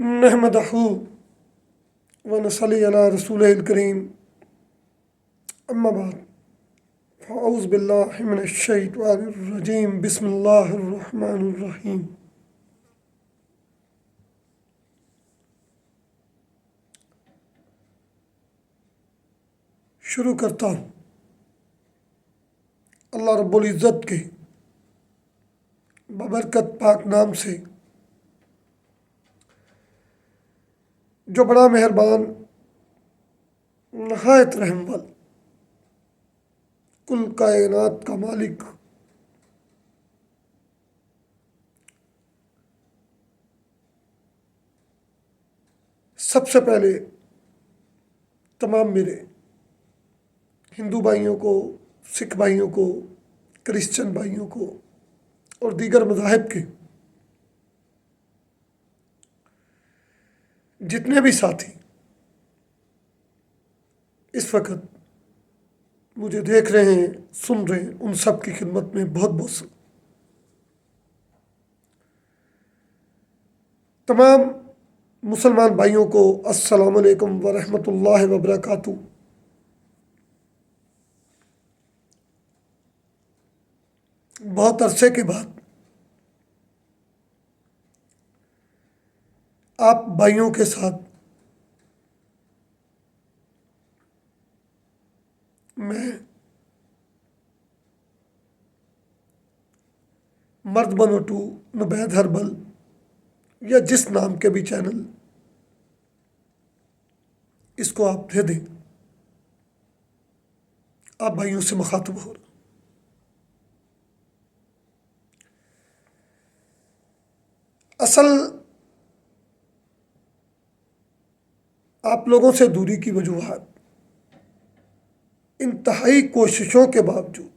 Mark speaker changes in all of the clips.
Speaker 1: नहमदहू व नसल्ली अला रसूलिहिल करीम अम्मा बाद फ़अऊज़ु बिल्लाहि मिनश शैतानिर रजीम बिस्मिल्लाहिर रहमानिर रहीम। शुरू करता हूँ अल्लाह रब्बुल इज़्ज़त के बबरकत पाक नाम से जो बड़ा मेहरबान नहायत रहम वाला कुल कायनात का मालिक सबसे पहले तमाम मेरे हिंदू भाइयों को, सिख भाइयों को, क्रिश्चियन भाइयों को और दीगर मज़ाहिब के जितने भी साथी इस वक्त मुझे देख रहे हैं, सुन रहे हैं, उन सब की खिदमत में बहुत बहुत तमाम मुसलमान भाइयों को अस्सलामु अलैकुम व रहमतुल्लाहि व बरकातुहू। बहुत अरसे के बाद आप भाइयों के साथ मैं मर्द बनो टू नुबैद हर्बल या जिस नाम के भी चैनल इसको आप दे दें, आप भाइयों से मुखातब हो रहे। असल आप लोगों से दूरी की वजूहात इंतहाई कोशिशों के बावजूद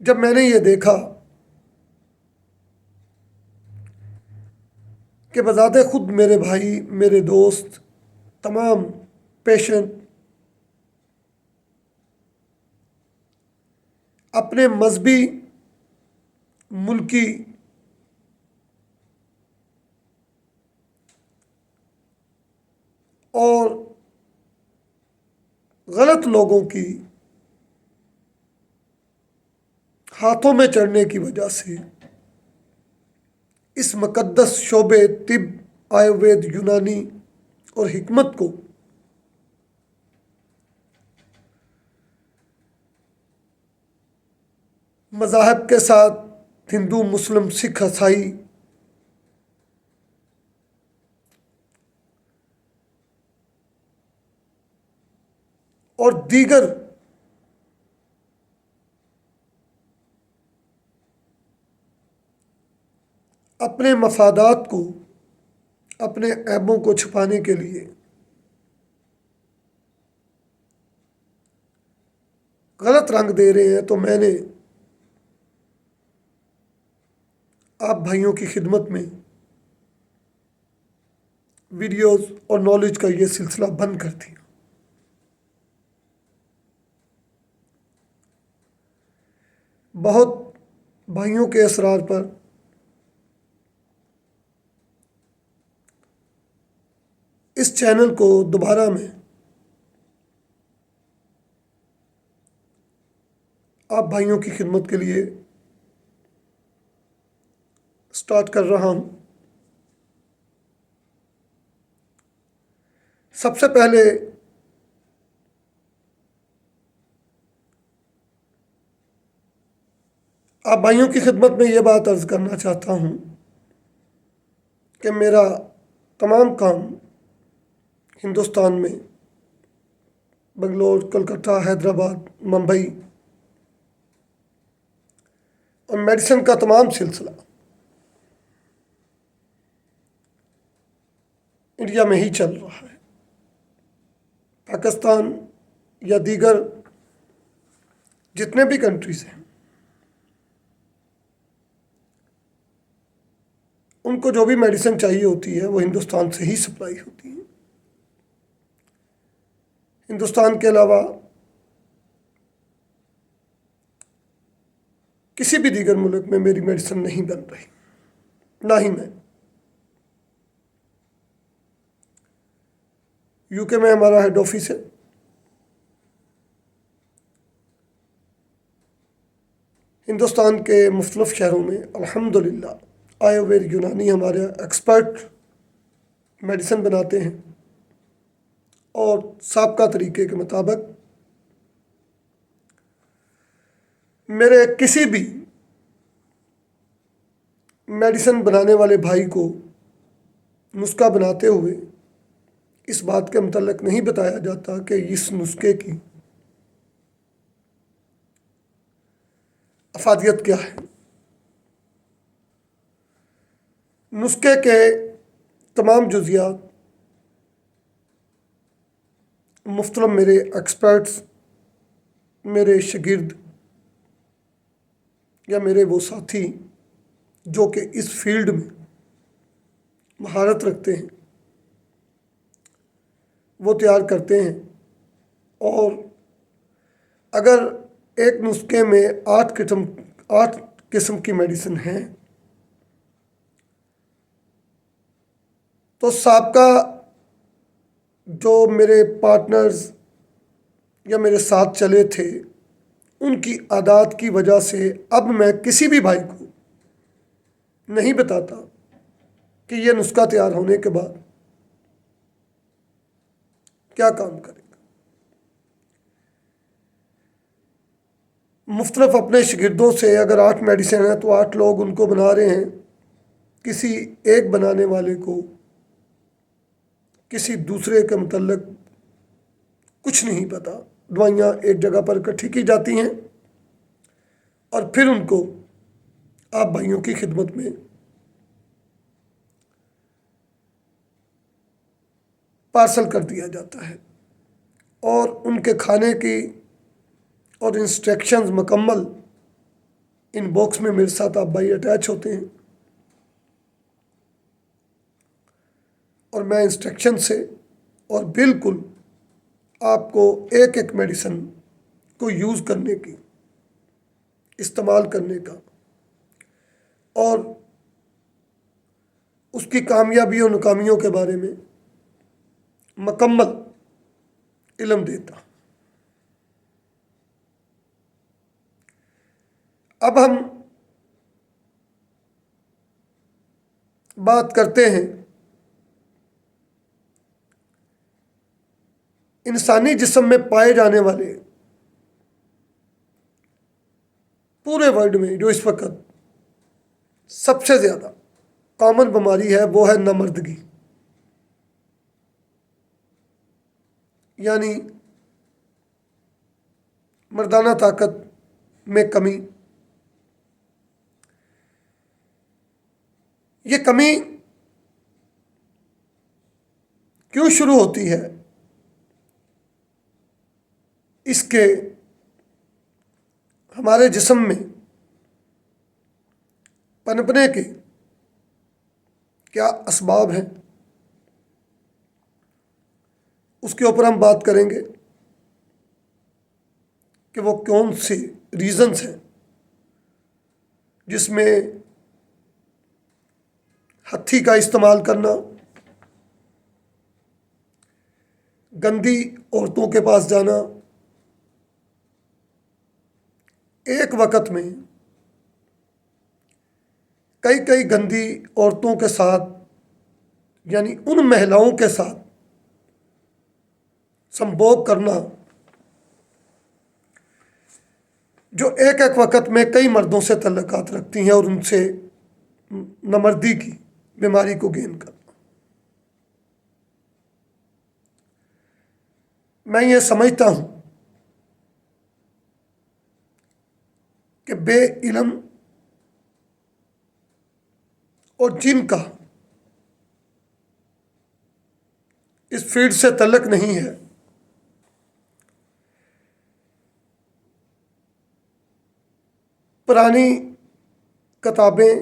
Speaker 1: जब मैंने ये देखा कि बज़ाते खुद मेरे भाई, मेरे दोस्त, तमाम पेशेंट अपने मजहबी, मुल्की और गलत लोगों की हाथों में चढ़ने की वजह से इस मुक़द्दस शोबे तिब, आयुर्वेद, यूनानी और हिकमत को मज़ाहब के साथ हिंदू, मुस्लिम, सिख, ईसाई और दीगर अपने मफादात को, अपने ऐबों को छुपाने के लिए गलत रंग दे रहे हैं, तो मैंने आप भाइयों की खिदमत में वीडियोस और नॉलेज का ये सिलसिला बंद कर दिया। बहुत भाइयों के असरार पर इस चैनल को दोबारा मैं आप भाइयों की खिदमत के लिए स्टार्ट कर रहा हूँ। सबसे पहले आप भाइयों की खिदमत में ये बात अर्ज़ करना चाहता हूँ कि मेरा तमाम काम हिंदुस्तान में बंगलोर, कलकत्ता, हैदराबाद, मुंबई और मेडिसिन का तमाम सिलसिला इंडिया में ही चल रहा है। पाकिस्तान या दीगर जितने भी कंट्रीज़ हैं, उनको जो भी मेडिसिन चाहिए होती है वो हिंदुस्तान से ही सप्लाई होती है। हिंदुस्तान के अलावा किसी भी दीगर मुल्क में मेरी मेडिसिन नहीं बन रही, ना ही मैं। यूके में हमारा हेड ऑफिस है। हिंदुस्तान के मुख्तलिफ़ शहरों में अल्हम्दुलिल्लाह आयुर्वेद यूनानी हमारे एक्सपर्ट मेडिसिन बनाते हैं और साबका तरीके के मुताबिक मेरे किसी भी मेडिसिन बनाने वाले भाई को नुस्खा बनाते हुए इस बात के मुतल्लिक नहीं बताया जाता कि इस नुस्खे की अफादियत क्या है। नुस्खे के तमाम जुज़ियात मुख्तलिफ मेरे एक्सपर्ट्स, मेरे शागिर्द या मेरे वो साथी जो कि इस फील्ड में महारत रखते हैं वो तैयार करते हैं। और अगर एक नुस्खे में 8 किस्म की मेडिसिन हैं तो साबका जो मेरे पार्टनर्स या मेरे साथ चले थे उनकी आदत की वजह से अब मैं किसी भी भाई को नहीं बताता कि यह नुस्खा तैयार होने के बाद क्या काम करेगा। मुख्तलिफ अपने शागिर्दों से अगर 8 मेडिसिन हैं तो 8 लोग उनको बना रहे हैं। किसी एक बनाने वाले को किसी दूसरे के मुतल्लिक कुछ नहीं पता। दवाइयाँ एक जगह पर इकट्ठी की जाती हैं और फिर उनको आप भाइयों की खिदमत में पार्सल कर दिया जाता है और उनके खाने की और इंस्ट्रक्शंस मुकम्मल इन बॉक्स में मेरे साथ आप भाई अटैच होते हैं और मैं इंस्ट्रक्शन से और बिल्कुल आपको एक एक मेडिसिन को यूज़ करने की, इस्तेमाल करने का और उसकी कामयाबी और नाकामियों के बारे में मुकम्मल इल्म देता। अब हम बात करते हैं इंसानी जिस्म में पाए जाने वाले पूरे वर्ल्ड में जो इस वक्त सबसे ज़्यादा कॉमन बीमारी है वो है नामर्दगी, यानी मर्दाना ताकत में कमी। ये कमी क्यों शुरू होती है? इसके हमारे जिस्म में पनपने के क्या असबाब हैं उसके ऊपर हम बात करेंगे कि वो कौन से रीज़न्स हैं जिसमें हथी का इस्तेमाल करना, गंदी औरतों के पास जाना, एक वक़्त में कई कई गंदी औरतों के साथ यानी उन महिलाओं के साथ संभोग करना जो एक एक वक़्त में कई मर्दों से तल्लुकात रखती हैं और उनसे नामर्दी की बीमारी को गेन करना। मैं ये समझता हूँ कि बेइल्म और जिनका इस फील्ड से तल्लुक नहीं है पुरानी किताबें,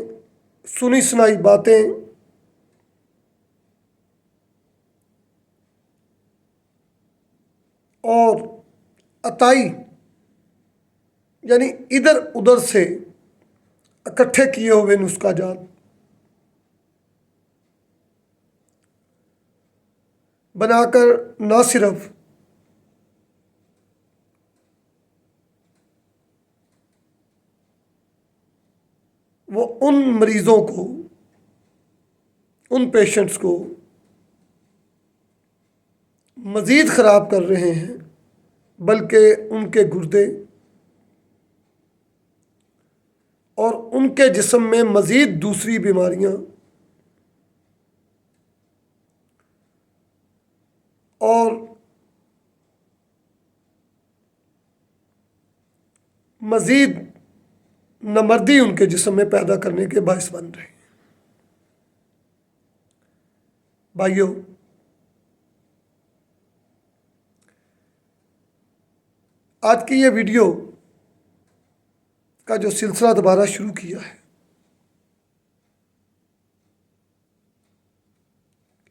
Speaker 1: सुनी सुनाई बातें और अताई यानी इधर उधर से इकट्ठे किए हुए नुस्खा जात बनाकर न सिर्फ वो उन मरीजों को, उन पेशेंट्स को मज़ीद ख़राब कर रहे हैं, बल्कि उनके गुर्दे और उनके जिस्म में मज़ीद दूसरी बीमारियां और मज़ीद नामर्दी उनके जिस्म में पैदा करने के बायस बन रहे हैं। भाइयों, आज की ये वीडियो का जो सिलसिला दोबारा शुरू किया है,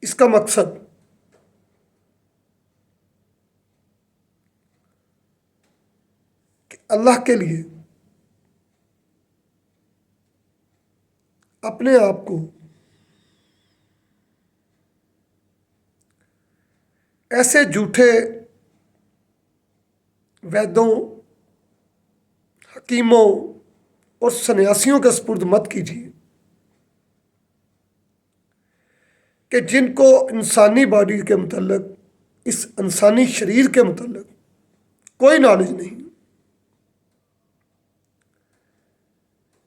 Speaker 1: इसका मकसद कि अल्लाह के लिए अपने आप को ऐसे झूठे वैद्यों, हकीमों और सन्यासियों के सुपुर्द मत कीजिए कि जिनको इंसानी बॉडी के मुतल्लिक, इस इंसानी शरीर के मुतल्लिक कोई नॉलेज नहीं।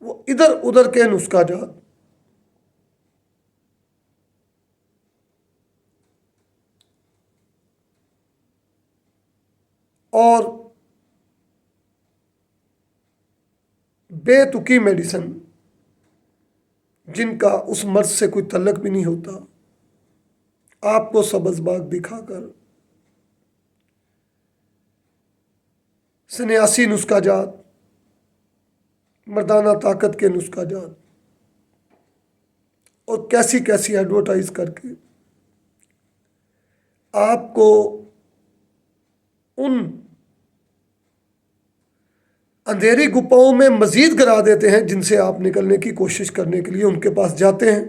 Speaker 1: वो इधर उधर के नुस्खा जात और बेतुकी मेडिसिन, जिनका उस मर्ज से कोई तल्लक भी नहीं होता, आपको सब्ज़ बाग दिखाकर सन्यासी नुस्खा जात, मर्दाना ताकत के नुस्खा जात और कैसी कैसी एडवर्टाइज करके आपको उन अंधेरी गुफाओं में मजीद गिरा देते हैं, जिनसे आप निकलने की कोशिश करने के लिए उनके पास जाते हैं।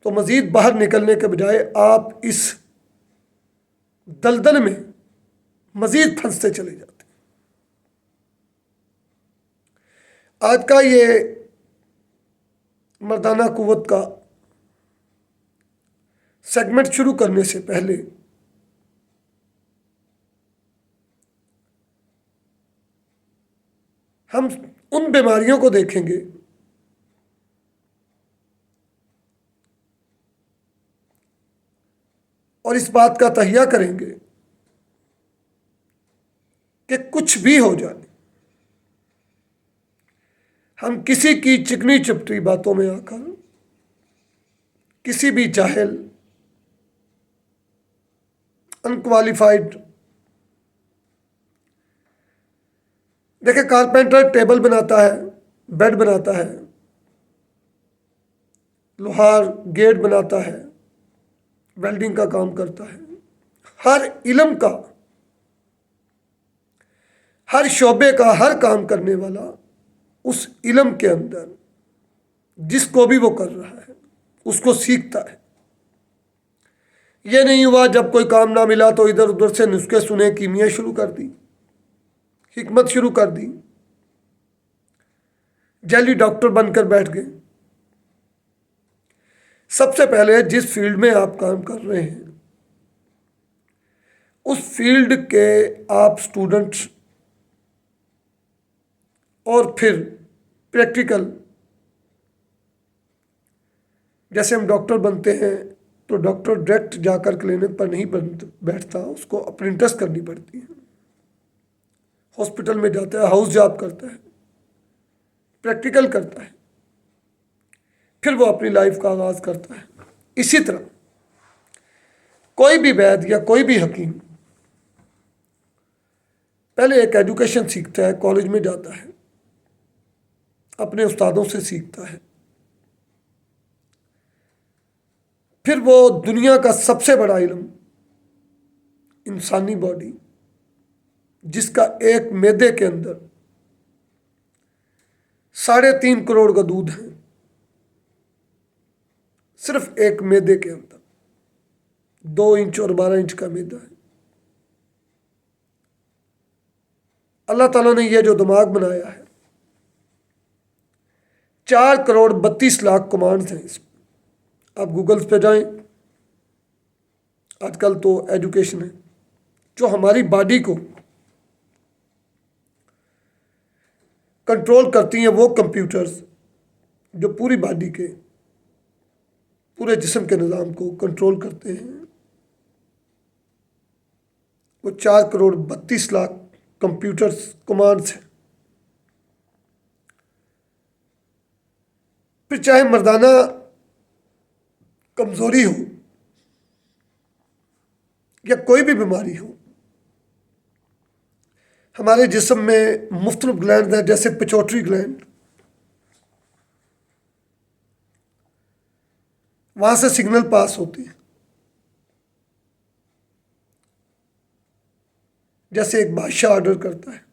Speaker 1: तो मजीद बाहर निकलने के बजाय आप इस दलदल में मजीद फंसते चले जाते हैं। आज का ये मर्दाना कुव्वत का सेगमेंट शुरू करने से पहले हम उन बीमारियों को देखेंगे और इस बात का तहिया करेंगे कि कुछ भी हो जाए, हम किसी की चिकनी चुपटी बातों में आकर किसी भी जाहिल, अनक्वालिफाइड, देखिए कारपेंटर टेबल बनाता है, बेड बनाता है, लोहार गेट बनाता है, वेल्डिंग का काम करता है, हर इल्म का, हर शोबे का हर काम करने वाला उस इल्म के अंदर जिसको भी वो कर रहा है उसको सीखता है। ये नहीं हुआ जब कोई काम ना मिला तो इधर उधर से नुस्खे सुने, कीमिया शुरू कर दी, हिकमत शुरू कर दी, जैली डॉक्टर बनकर बैठ गए। सबसे पहले जिस फील्ड में आप काम कर रहे हैं उस फील्ड के आप स्टूडेंट्स और फिर प्रैक्टिकल, जैसे हम डॉक्टर बनते हैं तो डॉक्टर डायरेक्ट जाकर क्लिनिक पर नहीं बैठता, उसको अप्रेंटिस करनी पड़ती है, हॉस्पिटल में जाता है, हाउस जॉब करता है, प्रैक्टिकल करता है, फिर वो अपनी लाइफ का आगाज़ करता है। इसी तरह कोई भी वैद्य या कोई भी हकीम पहले एक एजुकेशन सीखता है, कॉलेज में जाता है, अपने उस्तादों से सीखता है, फिर वो दुनिया का सबसे बड़ा इल्म, इंसानी बॉडी, जिसका एक मैदे के अंदर 3.5 करोड़ का दूध है, सिर्फ एक मैदे के अंदर 2 इंच और 12 इंच का मैदा है। अल्लाह ताला ने यह जो दिमाग बनाया है, 4 करोड़ 32 लाख कमांड्स हैं इसमें। आप गूगल्स पे जाएं, आजकल तो एजुकेशन है, जो हमारी बॉडी को कंट्रोल करती हैं, वो कंप्यूटर्स जो पूरी बॉडी के, पूरे जिस्म के निज़ाम को कंट्रोल करते हैं, वो 4 करोड़ 32 लाख कंप्यूटर्स कमांड्स हैं। फिर चाहे मर्दाना कमज़ोरी हो या कोई भी बीमारी हो, हमारे जिस्म में मुख्तलिफ ग्लैंड हैं, जैसे पिट्यूटरी ग्लैंड, वहाँ से सिग्नल पास होते हैं। जैसे एक बादशाह ऑर्डर करता है,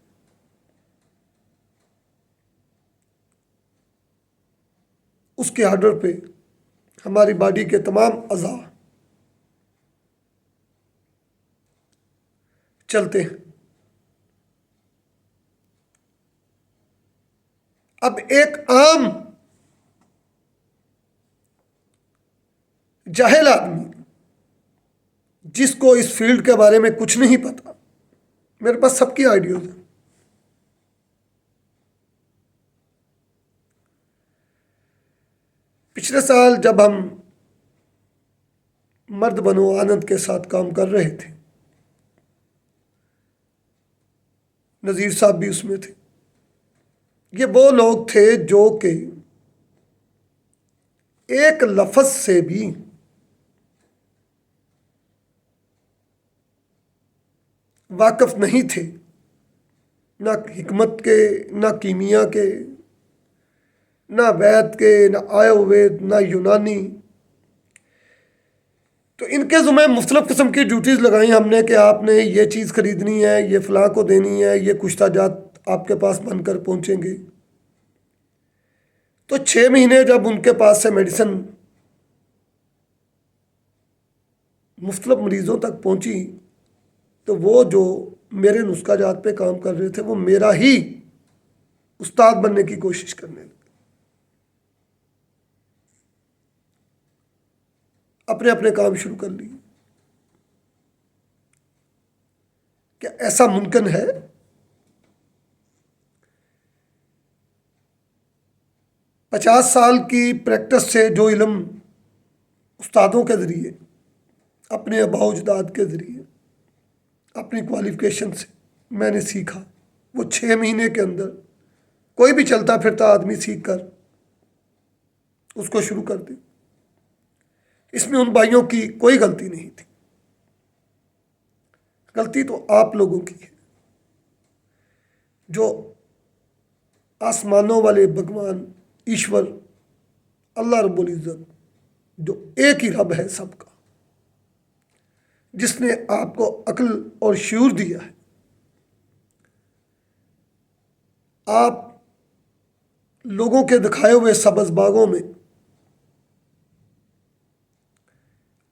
Speaker 1: उसके ऑर्डर पे हमारी बॉडी के तमाम अज़ा चलते हैं। अब एक आम जाहिल आदमी, जिसको इस फील्ड के बारे में कुछ नहीं पता, मेरे पास सबकी आइडियाज हैं, पिछले साल जब हम मर्द बनो आनंद के साथ काम कर रहे थे, नज़ीर साहब भी उसमें थे। ये वो लोग थे जो कि एक लफ्ज़ से भी वाकिफ नहीं थे, ना हिकमत के, ना कीमिया के, ना वैद के, ना आयुर्वेद, ना यूनानी। तो इनके ज़ुम्मे मुख्तलिफ़ किस्म की ड्यूटीज़ लगाई हमने कि आपने ये चीज़ ख़रीदनी है, ये फ़लाँ को देनी है, ये कुश्ता जात आपके पास बनकर पहुँचेंगे। तो 6 महीने जब उनके पास से मेडिसिन मुख्तलिफ़ मरीज़ों तक पहुँची, तो वो जो मेरे नुस्खा जात पे काम कर रहे थे, वो मेरा ही उस्ताद बनने की कोशिश करने लगे। अपने अपने काम शुरू कर लिए। क्या ऐसा मुमकिन है? पचास साल की प्रैक्टिस से जो इल्म उस्तादों के ज़रिए, अपने आबा अजदाद के ज़रिए, अपनी क्वालिफ़िकेशन से मैंने सीखा, वो 6 महीने के अंदर कोई भी चलता फिरता आदमी सीख कर उसको शुरू कर दे। इसमें उन भाइयों की कोई गलती नहीं थी, गलती तो आप लोगों की है, जो आसमानों वाले भगवान ईश्वर अल्लाह रब्बुल इज़्ज़त, जो एक ही रब है सबका, जिसने आपको अक्ल और शऊर दिया है, आप लोगों के दिखाए हुए सब्ज़ बागों में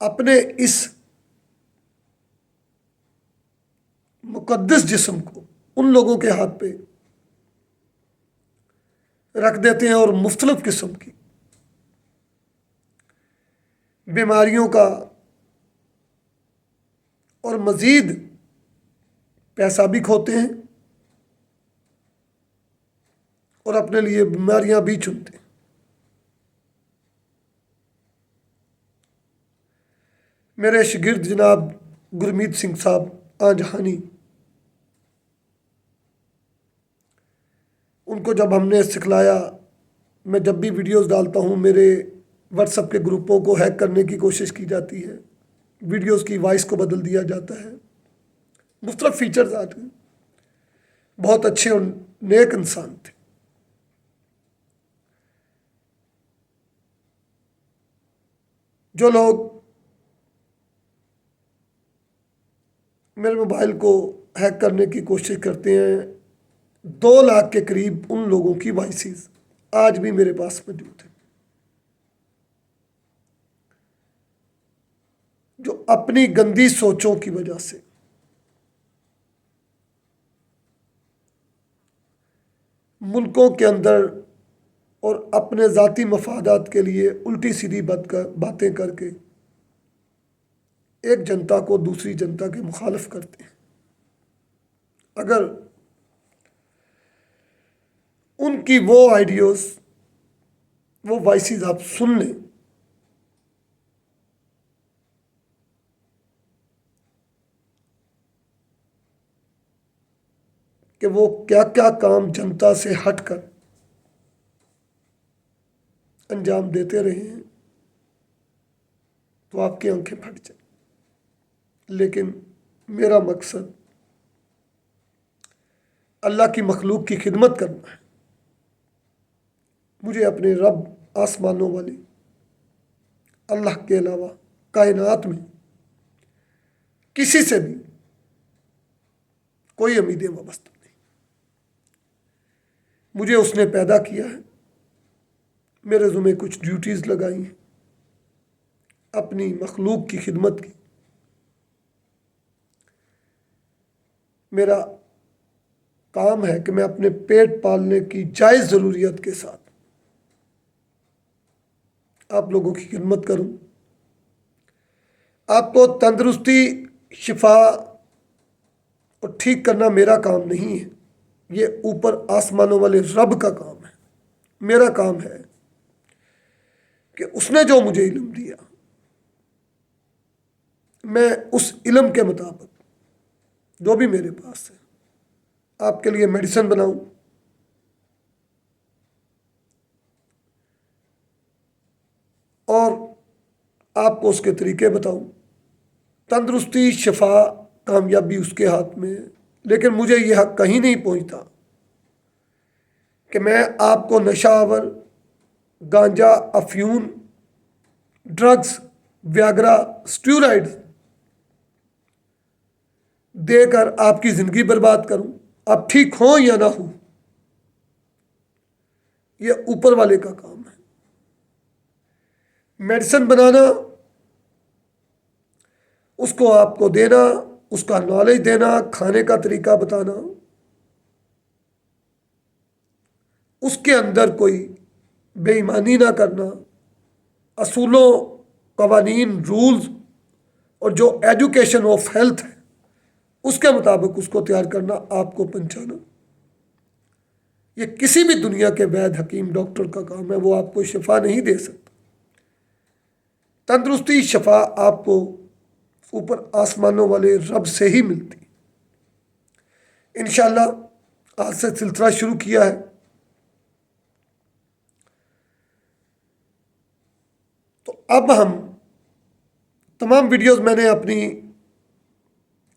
Speaker 1: अपने इस मुक़द्दस जिस्म को उन लोगों के हाथ पे रख देते हैं और मुख्तलिफ़ किस्म की बीमारियों का और मज़ीद पैसा भी खोते हैं और अपने लिए बीमारियां भी चुनते हैं। मेरे शागिर्द जनाब गुरमीत सिंह साहब आजहानी, उनको जब हमने सिखलाया, मैं जब भी वीडियोस डालता हूँ, मेरे व्हाट्सएप के ग्रुपों को हैक करने की कोशिश की जाती है, वीडियोस की वॉइस को बदल दिया जाता है, मुख्तलिफ फीचर्स आते हैं। बहुत अच्छे और नेक इंसान थे। जो लोग मेरे मोबाइल को हैक करने की कोशिश करते हैं। 2 लाख के करीब उन लोगों की वॉइसेस आज भी मेरे पास मौजूद है, जो अपनी गंदी सोचों की वजह से मुल्कों के अंदर और अपने ज़ाती मफादात के लिए उल्टी सीधी बातें करके एक जनता को दूसरी जनता के मुखालिफ करते हैं। अगर उनकी वो आइडियोज़, वो वॉइसेस आप सुन लें, कि वो क्या क्या काम जनता से हटकर अंजाम देते रहे हैं, तो आपकी आंखें फट जाए। लेकिन मेरा मकसद अल्लाह की मखलूक की खिदमत करना है। मुझे अपने रब आसमानों वाले अल्लाह के अलावा कायनात में किसी से भी कोई उम्मीदें वाबस्ता नहीं। मुझे उसने पैदा किया है, मेरे ज़ुम्मे कुछ ड्यूटीज़ लगाई हैं अपनी मखलूक की खिदमत की। मेरा काम है कि मैं अपने पेट पालने की जायज़ ज़रूरियत के साथ आप लोगों की खिदमत करूं। आपको तंदुरुस्ती, शिफा और ठीक करना मेरा काम नहीं है, ये ऊपर आसमानों वाले रब का काम है। मेरा काम है कि उसने जो मुझे इल्म दिया, मैं उस इल्म के मुताबिक जो भी मेरे पास है आपके लिए मेडिसिन बनाऊं, और आपको उसके तरीके बताऊं। तंदुरुस्ती, शिफा, कामयाबी उसके हाथ में है, लेकिन मुझे यह हक कहीं नहीं पहुंचता कि मैं आपको नशावर, गांजा, अफ्यून, ड्रग्स, व्याग्रा, स्टेरॉइड्स देकर आपकी ज़िंदगी बर्बाद करूं। आप ठीक हो या ना हो, यह ऊपर वाले का काम है। मेडिसिन बनाना, उसको आपको देना, उसका नॉलेज देना, खाने का तरीका बताना, उसके अंदर कोई बेईमानी ना करना, असूलों, कवानीन, रूल्स और जो एजुकेशन ऑफ हेल्थ है उसके मुताबिक उसको तैयार करना, आपको पहुंचाना, ये किसी भी दुनिया के वैद्य, हकीम, डॉक्टर का काम है। वो आपको शिफा नहीं दे सकता। तंदुरुस्ती, शिफा आपको ऊपर आसमानों वाले रब से ही मिलती। इंशाअल्लाह आज से सिलसिला शुरू किया है, तो अब हम तमाम वीडियोस मैंने अपनी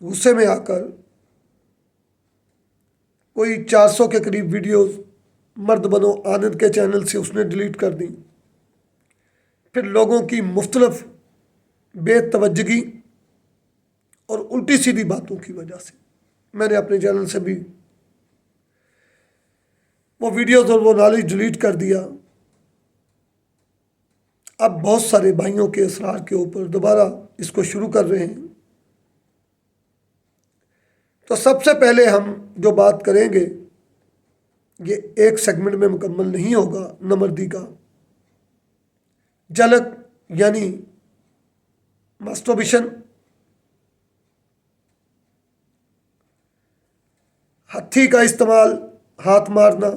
Speaker 1: गुस्से में आकर कोई 400 के करीब वीडियोस मर्द बनो आनंद के चैनल से उसने डिलीट कर दी। फिर लोगों की मुख्तलिफ बेतवज्जगी और उल्टी सीधी बातों की वजह से मैंने अपने चैनल से भी वो वीडियोस और वो नॉलेज डिलीट कर दिया। अब बहुत सारे भाइयों के असरार के ऊपर दोबारा इसको शुरू कर रहे हैं। तो सबसे पहले हम जो बात करेंगे, ये एक सेगमेंट में मुकम्मल नहीं होगा, नमर्दी का झलक यानी मास्टरबेशन, हथी का इस्तेमाल, हाथ मारना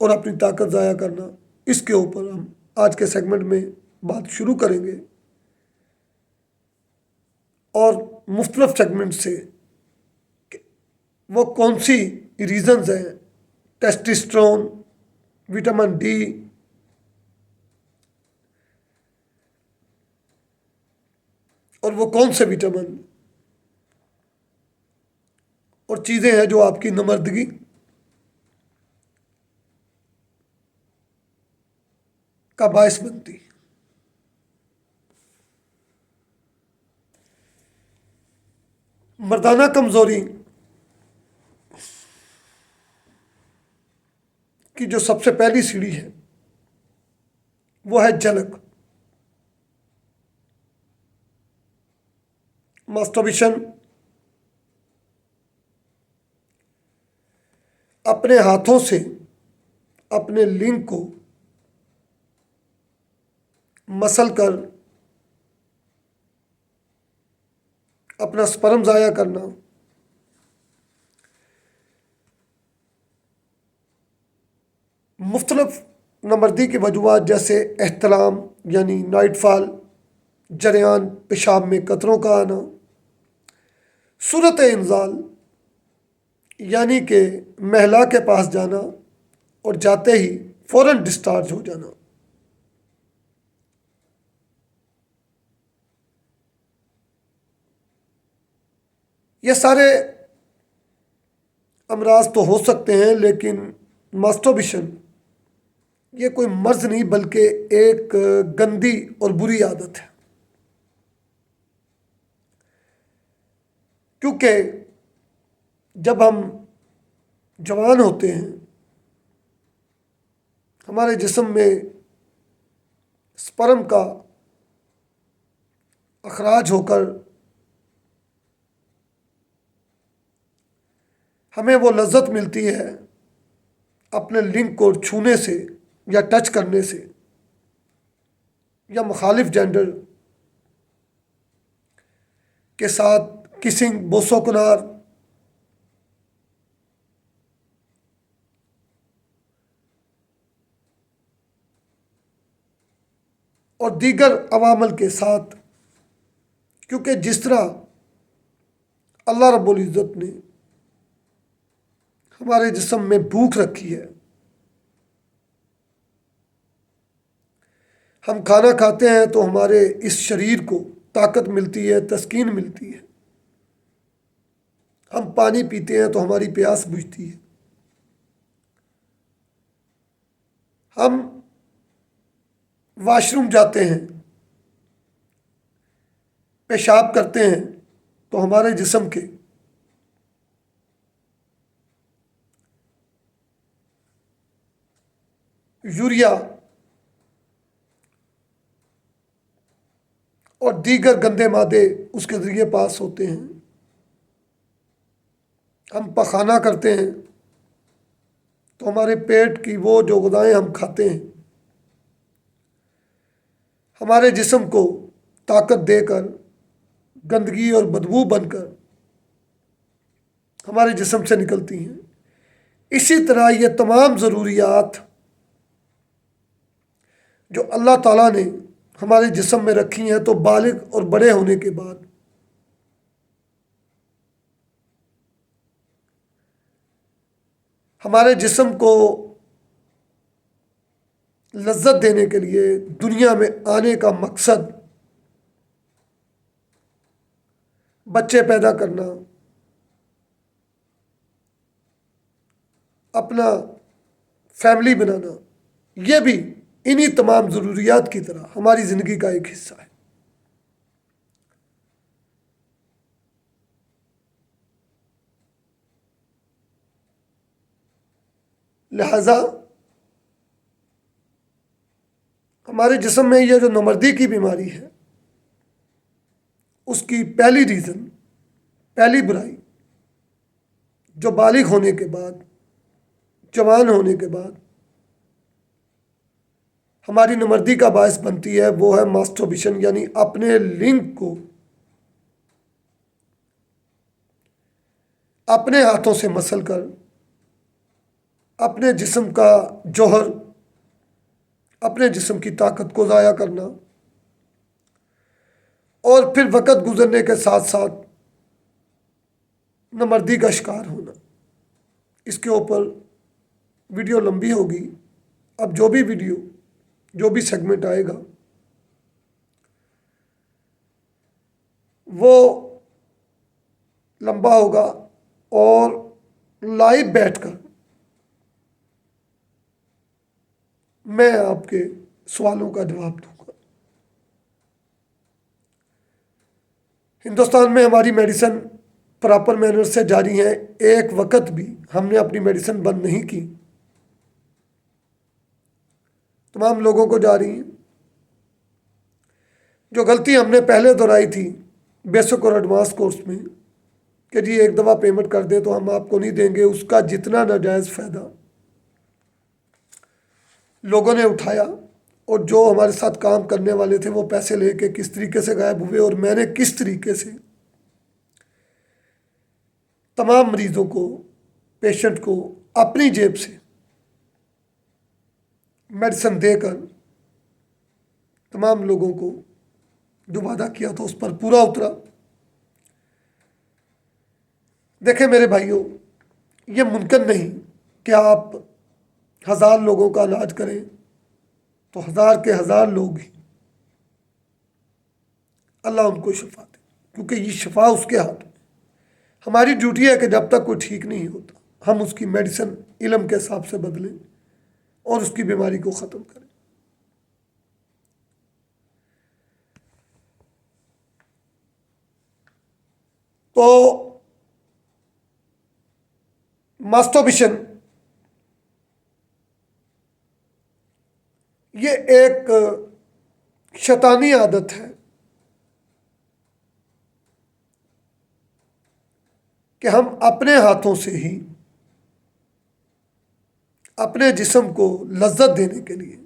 Speaker 1: और अपनी ताकत ज़ाया करना, इसके ऊपर हम आज के सेगमेंट में बात शुरू करेंगे। और मुख्तलिफ सेगमेंट से वो कौन सी रीज़न्स हैं, टेस्टोस्टेरोन, विटामिन डी और वो कौन से विटामिन और चीज़ें हैं जो आपकी नमर्दगी का बायस बनती है। मर्दाना कमज़ोरी की जो सबसे पहली सीढ़ी है वो है झलक। मास्टरबेशन अपने हाथों से अपने लिंग को मसल कर अपना स्पर्म ज़ाया करना, मुख्तलिफ नमर्दी की वजूहात जैसे एहतलाम यानी नाइटफॉल, जरियान पेशाब में कतरों का आना, सूरत इंजाल यानी कि महिला के पास जाना और जाते ही फ़ौरन डिस्चार्ज हो जाना। ये सारे अमराज तो हो सकते हैं, लेकिन मास्टरबेशन ये कोई मर्ज नहीं बल्कि एक गंदी और बुरी आदत है। क्योंकि जब हम जवान होते हैं हमारे जिस्म में स्पर्म का अखराज होकर हमें वो लज्जत मिलती है अपने लिंग को छूने से या टच करने से या मुखालिफ जेंडर के साथ किसिंग, बोसोकुनार, और दीगर अवामल के साथ। क्योंकि जिस तरह अल्लाह रब्बुल इज़्ज़त ने हमारे जिस्म में भूख रखी है, हम खाना खाते हैं तो हमारे इस शरीर को ताकत मिलती है, तस्कीन मिलती है। हम पानी पीते हैं तो हमारी प्यास बुझती है। हम वॉशरूम जाते हैं, पेशाब करते हैं तो हमारे जिस्म के यूरिया और दीगर गंदे मादे उसके ज़रिए पास होते हैं। हम पखाना करते हैं तो हमारे पेट की वो जो ग़िज़ाएँ हम खाते हैं हमारे जिस्म को ताकत देकर गंदगी और बदबू बनकर हमारे जिस्म से निकलती हैं। इसी तरह ये तमाम ज़रूरियात जो अल्लाह ताला ने हमारे जिस्म में रखी हैं, तो बालिग और बड़े होने के बाद हमारे जिस्म को लज्जत देने के लिए दुनिया में आने का मकसद बच्चे पैदा करना, अपना फैमिली बनाना, ये भी इन्हीं तमाम ज़रूरियात की तरह हमारी ज़िंदगी का एक हिस्सा है। लिहाजा हमारे जिस्म में ये जो नमर्दी की बीमारी है उसकी पहली रीज़न, पहली बुराई जो बालिग होने के बाद, जवान होने के बाद हमारी नमर्दी का बायस बनती है, वो है मास्टरबेशन यानी अपने लिंग को अपने हाथों से मसल कर अपने जिस्म का जौहर, अपने जिस्म की ताकत को ज़ाया करना और फिर वक़्त गुज़रने के साथ साथ नमर्दी का शिकार होना। इसके ऊपर वीडियो लंबी होगी। अब जो भी वीडियो, जो भी सेगमेंट आएगा वो लंबा होगा और लाइव बैठकर मैं आपके सवालों का जवाब दूंगा। हिंदुस्तान में हमारी मेडिसिन प्रॉपर मैनर से जारी है। एक वक्त भी हमने अपनी मेडिसिन बंद नहीं की। तमाम लोगों को जा रही हैं। जो गलती हमने पहले दोहराई थी बेसिक और एडवांस कोर्स में कि जी एक दफ़ा पेमेंट कर दें तो हम आपको नहीं देंगे, उसका जितना नाजायज़ फ़ायदा लोगों ने उठाया और जो हमारे साथ काम करने वाले थे वो पैसे लेके किस तरीके से गायब हुए, और मैंने किस तरीके से तमाम मरीज़ों को, पेशेंट को अपनी जेब से मेडिसिन देकर तमाम लोगों को जो वादा किया था उस पर पूरा उतरा। देखें मेरे भाइयों, ये मुमकिन नहीं कि आप 1000 लोगों का इलाज करें तो 1000 के 1000 लोग ही अल्लाह उनको शिफा दे, क्योंकि ये शिफा उसके हाथ में। हमारी ड्यूटी है कि जब तक कोई ठीक नहीं होता हम उसकी मेडिसिन इल्म के हिसाब से बदलें और उसकी बीमारी को ख़त्म करें। तो मास्टरबेशन ये एक शैतानी आदत है कि हम अपने हाथों से ही अपने जिस्म को लज्जत देने के लिए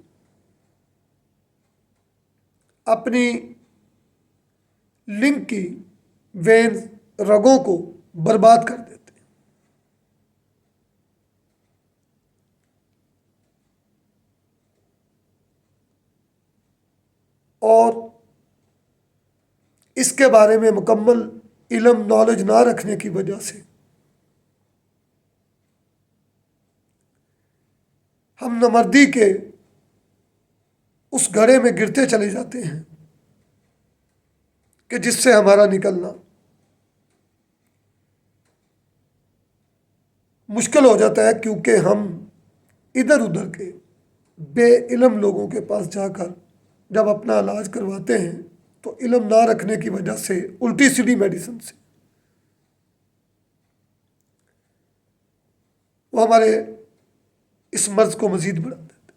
Speaker 1: अपनी लिंग की वेन रगों को बर्बाद कर देते हैं। और इसके बारे में मुकम्मल इल्म नॉलेज ना रखने की वजह से हम नमर्दी के उस घड़े में गिरते चले जाते हैं कि जिससे हमारा निकलना मुश्किल हो जाता है, क्योंकि हम इधर उधर के बेइल्म लोगों के पास जाकर जब अपना इलाज करवाते हैं तो इल्म ना रखने की वजह से उल्टी सीधी मेडिसिन से वो हमारे इस मर्ज को मजीद बढ़ा देते।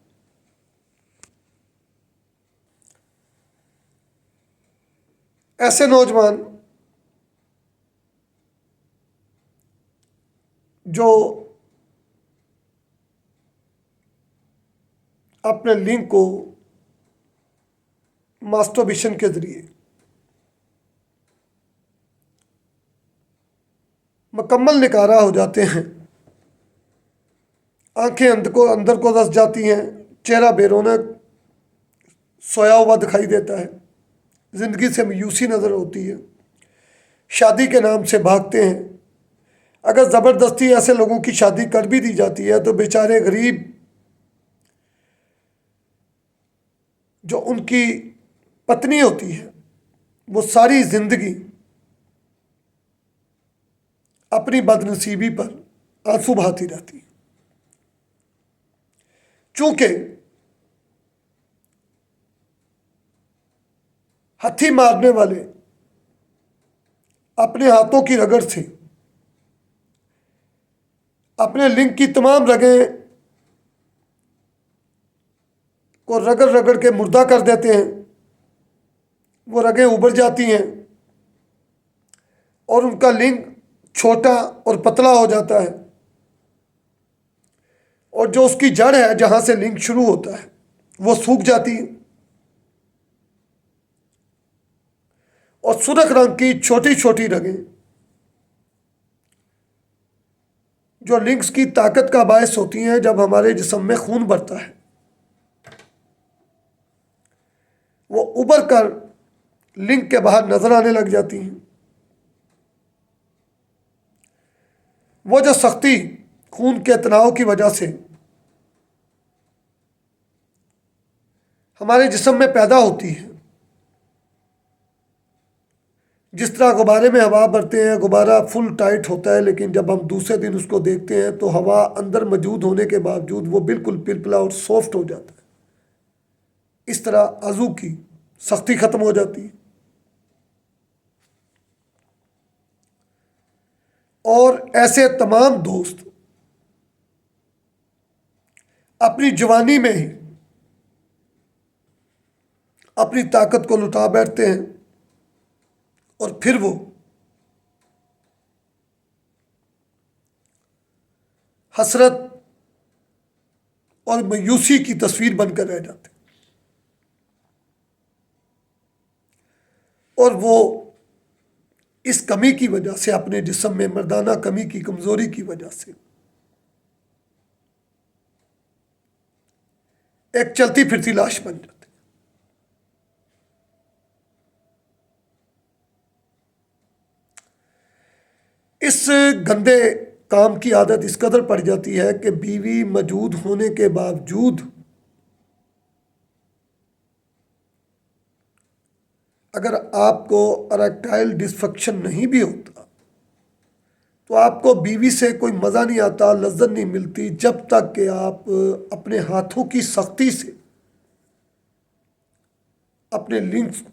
Speaker 1: ऐसे नौजवान जो अपने लिंग को मास्टरबेशन के ज़रिए मुकम्मल निकारा हो जाते हैं, आंखें अंदर को धंस जाती हैं, चेहरा बेरौनक सोया हुआ दिखाई देता है, ज़िंदगी से मायूसी नज़र होती है, शादी के नाम से भागते हैं। अगर ज़बरदस्ती ऐसे लोगों की शादी कर भी दी जाती है तो बेचारे गरीब जो उनकी पत्नी होती है वो सारी ज़िंदगी अपनी बदनसीबी पर आंसू बहाती रहती है, चूंकि हथी मारने वाले अपने हाथों की रगड़ से अपने लिंग की तमाम रगें को रगड़ रगड़ के मुर्दा कर देते हैं। वो रगें उभर जाती हैं और उनका लिंग छोटा और पतला हो जाता है, और जो उसकी जड़ है जहाँ से लिंग शुरू होता है वो सूख जाती है, और सुर्ख रंग की छोटी छोटी रगें जो लिंग्स की ताकत का बायस होती हैं, जब हमारे जिस्म में खून बढ़ता है वो उभर कर लिंग के बाहर नजर आने लग जाती हैं। वो जो सख्ती खून के तनाव की वजह से हमारे जिस्म में पैदा होती है, जिस तरह गुब्बारे में हवा भरते हैं, गुब्बारा फुल टाइट होता है, लेकिन जब हम दूसरे दिन उसको देखते हैं तो हवा अंदर मौजूद होने के बावजूद वो बिल्कुल पिलपिला और सॉफ्ट हो जाता है। इस तरह आजू की सख्ती ख़त्म हो जाती है। और ऐसे तमाम दोस्त अपनी जवानी में ही अपनी ताकत को लुटा बैठते हैं और फिर वो हसरत और मायूसी की तस्वीर बनकर रह जाते हैं। और वो इस कमी की वजह से, अपने जिस्म में मर्दाना कमी की, कमजोरी की वजह से एक चलती फिरती लाश बन जाते। इस गंदे काम की आदत इस कदर पड़ जाती है कि बीवी मौजूद होने के बावजूद अगर आपको इरेक्टाइल डिसफंक्शन नहीं भी होता तो आपको बीवी से कोई मज़ा नहीं आता, लज्जत नहीं मिलती, जब तक कि आप अपने हाथों की सख्ती से अपने लिंक्स को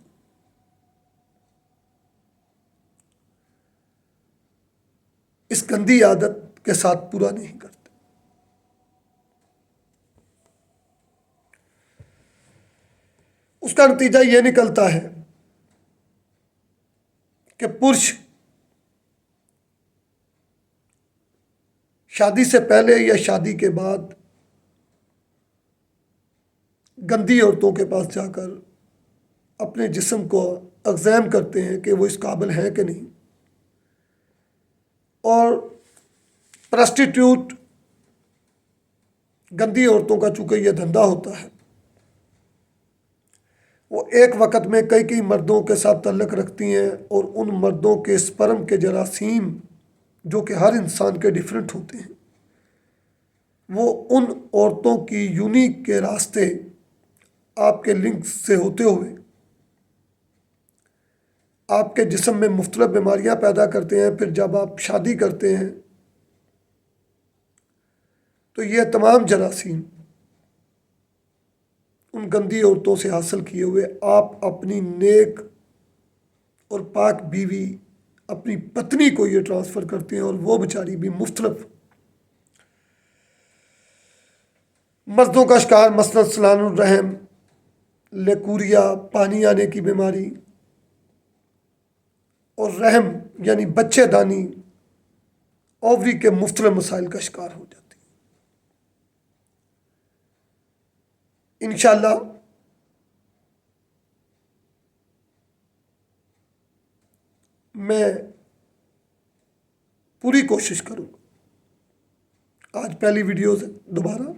Speaker 1: इस गंदी आदत के साथ पूरा नहीं करते। उसका नतीजा ये निकलता है कि पुरुष शादी से पहले या शादी के बाद गंदी औरतों के पास जाकर अपने जिस्म को एग्जाम करते हैं कि वो इस काबिल है कि नहीं। और प्रोस्टिट्यूट गंदी औरतों का चूंकि यह धंधा होता है, वो एक वक्त में कई कई मर्दों के साथ तल्लक रखती हैं और उन मर्दों के स्पर्म के जरासीम, जो कि हर इंसान के डिफरेंट होते हैं, वो उन औरतों की यूनी के रास्ते आपके लिंक से होते हुए आपके जिस्म में मुख्तलिफ बीमारियां पैदा करते हैं। फिर जब आप शादी करते हैं तो ये तमाम जरासीम उन गंदी औरतों से हासिल किए हुए आप अपनी नेक और पाक बीवी, अपनी पत्नी को ये ट्रांसफ़र करते हैं और वो बेचारी भी मुख्तलिफ मर्दों का शिकार, मसलन सलानुर रहम, लेकूरिया, पानी आने की बीमारी और रहम यानी बच्चेदानी, ओवरी के मुख्तलिफ मसाइल का शिकार हो जाती है। इंशाअल्लाह मैं पूरी कोशिश करूँगा। आज पहली वीडियो से दोबारा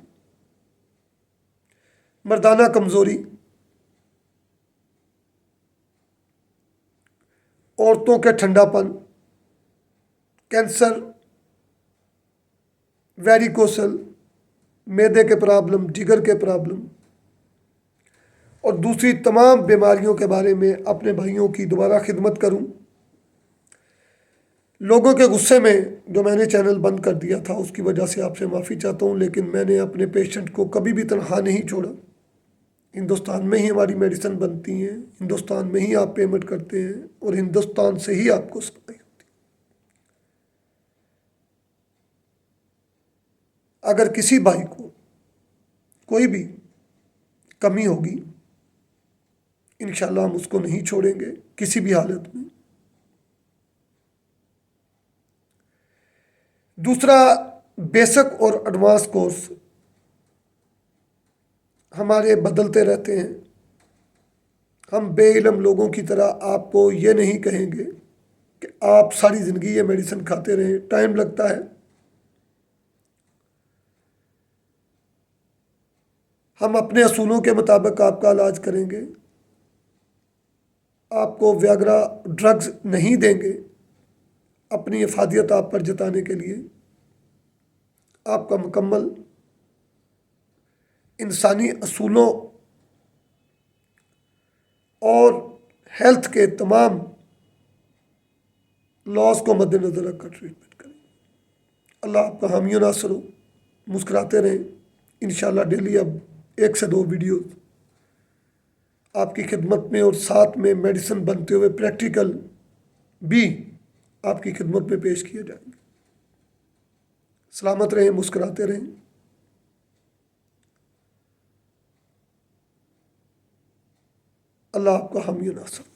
Speaker 1: मर्दाना कमज़ोरी, औरतों के ठंडापन, कैंसर, वेरिकोसल, मैदे के प्रॉब्लम, जिगर के प्रॉब्लम और दूसरी तमाम बीमारियों के बारे में अपने भाइयों की दोबारा खिदमत करूं। लोगों के गुस्से में जो मैंने चैनल बंद कर दिया था उसकी वजह से आपसे माफ़ी चाहता हूं, लेकिन मैंने अपने पेशेंट को कभी भी तनहा नहीं छोड़ा। हिंदुस्तान में ही हमारी मेडिसिन बनती हैं, हिंदुस्तान में ही आप पेमेंट करते हैं और हिंदुस्तान से ही आपको सप्लाई होती है। अगर किसी भाई को कोई भी कमी होगी, इंशाल्लाह हम उसको नहीं छोड़ेंगे किसी भी हालत में। दूसरा, बेसिक और एडवांस कोर्स हमारे बदलते रहते हैं। हम बेइल्म लोगों की तरह आपको ये नहीं कहेंगे कि आप सारी ज़िंदगी ये मेडिसिन खाते रहें, टाइम लगता है। हम अपने असूलों के मुताबिक आपका इलाज करेंगे, आपको व्याग्रा ड्रग्स नहीं देंगे अपनी अफादियत आप पर जताने के लिए। आपका मुकम्मल इंसानी असूलों और हेल्थ के तमाम लॉस को मद्देनज़र रखकर ट्रीटमेंट करें। अल्लाह आपका हामी नासर हो, मुस्कुराते रहें। इंशाल्लाह डेली अब 1 से 2 वीडियोज़ आपकी खिदमत में और साथ में मेडिसिन बनते हुए प्रैक्टिकल भी आपकी खिदमत में पेश किए जाएंगे। सलामत रहें, मुस्कुराते रहें। अल्लाह आपका हामी नासर।